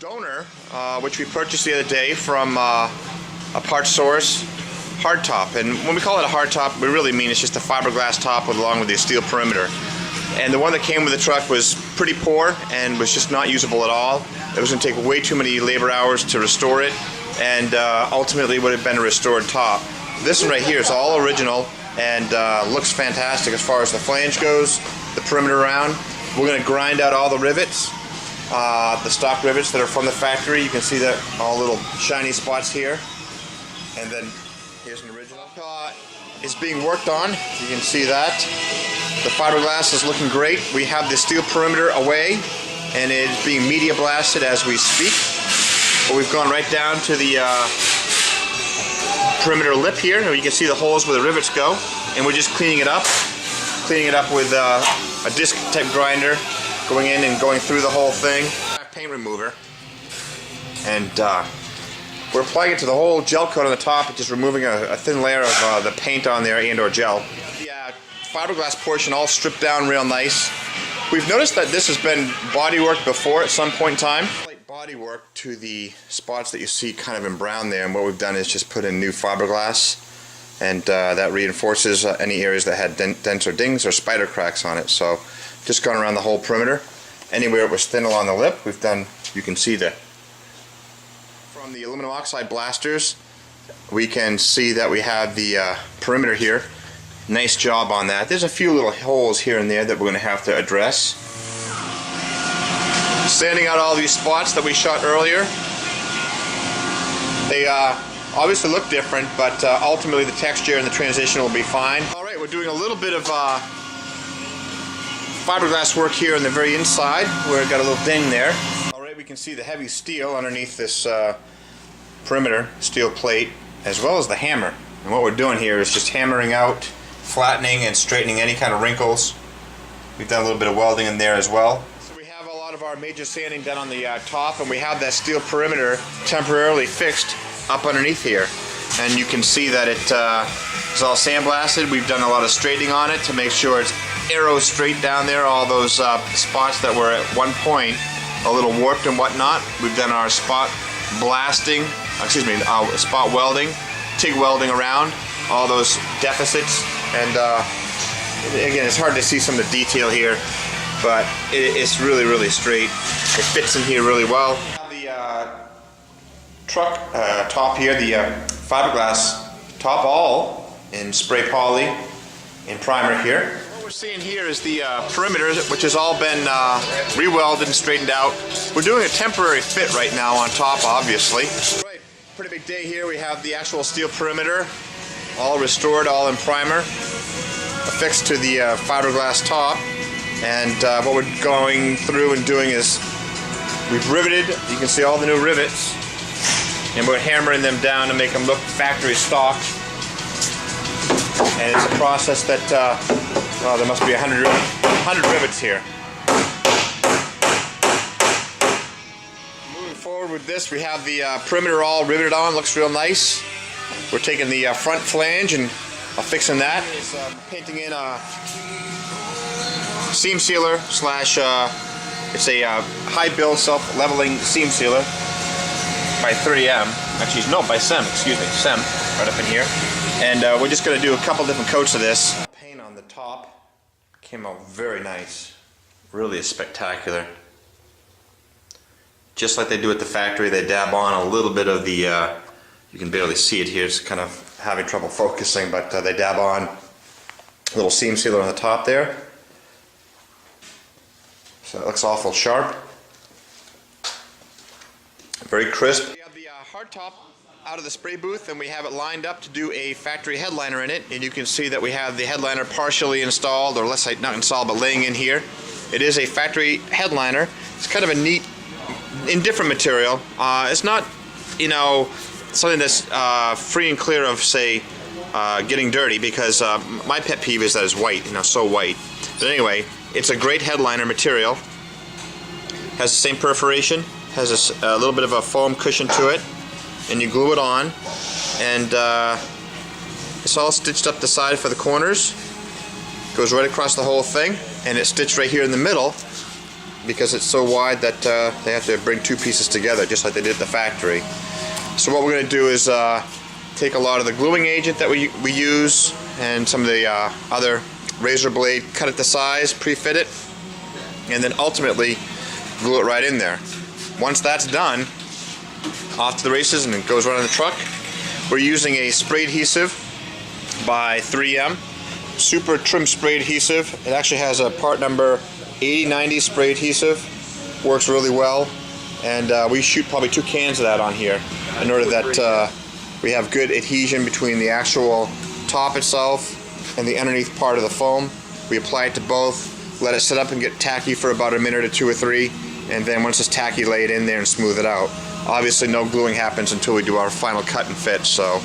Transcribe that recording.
Donor, which we purchased the other day from a Parts Source hardtop. And when we call it a hardtop, we really mean it's just a fiberglass top along with the steel perimeter. And the one that came with the truck was pretty poor and was just not usable at all. It was going to take way too many labor hours to restore it, and ultimately would have been a restored top. This one right here is all original and looks fantastic as far as the flange goes, the perimeter around. We're going to grind out all the rivets, the stock rivets that are from the factory. You can see that all little shiny spots here. And then here's an original. It's being worked on. You can see that. The fiberglass is looking great. We have the steel perimeter away, and it is being media blasted as we speak. But we've gone right down to the perimeter lip here, and you can see the holes where the rivets go. And we're just cleaning it up with a disc type grinder, going in and going through the whole thing. Paint remover, and we're applying it to the whole gel coat on the top, and just removing a thin layer of the paint on there and/or gel. The fiberglass portion all stripped down real nice. We've noticed that this has been bodyworked before at some point in time. Like bodywork to the spots that you see kind of in brown there, and what we've done is just put in new fiberglass, and that reinforces any areas that had dents or dings or spider cracks on it. So just gone around the whole perimeter. Anywhere it was thin along the lip, we've done, you can see that. From the aluminum oxide blasters, we can see that we have the perimeter here. Nice job on that. There's a few little holes here and there that we're going to have to address. Sanding out all these spots that we shot earlier. They obviously look different, but ultimately the texture and the transition will be fine. Alright, we're doing a little bit of fiberglass work here on the very inside where it got a little ding there. Alright, we can see the heavy steel underneath this perimeter steel plate, as well as the hammer. And what we're doing here is just hammering out, flattening and straightening any kind of wrinkles. We've done a little bit of welding in there as well. So we have a lot of our major sanding done on the top, and we have that steel perimeter temporarily fixed up underneath here. And you can see that it's all sandblasted. We've done a lot of straightening on it to make sure it's arrow straight down there. All those spots that were at one point a little warped and whatnot, we've done our spot blasting, spot welding, TIG welding around all those deficits. And again, it's hard to see some of the detail here, but it's really, really straight. It fits in here really well. The truck top here, the fiberglass top, all in spray poly in primer here. What we're seeing here is the perimeter, which has all been re-welded and straightened out. We're doing a temporary fit right now on top, obviously. Right, pretty big day here. We have the actual steel perimeter all restored, all in primer, affixed to the fiberglass top. And what we're going through and doing is we've riveted, you can see all the new rivets, and we're hammering them down to make them look factory stock. And it's a process that, well, there must be 100 rivets here. Moving forward with this, we have the perimeter all riveted on, looks real nice. We're taking the front flange and affixing that. It's painting in a seam sealer slash, it's a high build self-leveling seam sealer by 3M. Actually, no, by SEM, excuse me, SEM, right up in here. And we're just going to do a couple different coats of this. Paint on the top came out very nice. Really is spectacular. Just like they do at the factory, they dab on a little bit of the, you can barely see it here, it's kind of having trouble focusing, but they dab on a little seam sealer on the top there. So it looks awful sharp. Very crisp. We have the hard top out of the spray booth, and we have it lined up to do a factory headliner in it, and you can see that we have the headliner partially installed, or let's say not installed, but laying in here. It is a factory headliner. It's kind of a neat, indifferent material. It's not, you know, something that's free and clear of, say, getting dirty, because my pet peeve is that it's white, you know, so white. But anyway, it's a great headliner material. Has the same perforation, has a little bit of a foam cushion to it, and you glue it on, and it's all stitched up the side for the corners. Goes right across the whole thing, and it's stitched right here in the middle because it's so wide that they have to bring two pieces together just like they did at the factory. So what we're going to do is take a lot of the gluing agent that we use and some of the other razor blade, cut it to size, pre-fit it, and then ultimately glue it right in there. Once that's done, off to the races and it goes right on the truck. We're using a spray adhesive by 3M, super trim spray adhesive. It actually has a part number 8090 spray adhesive. Works really well, and we shoot probably 2 cans of that on here in order that we have good adhesion between the actual top itself and the underneath part of the foam. We apply it to both, let it sit up and get tacky for about a minute or 2 or 3, and then once it's tacky, lay it in there and smooth it out. Obviously no gluing happens until we do our final cut and fit, so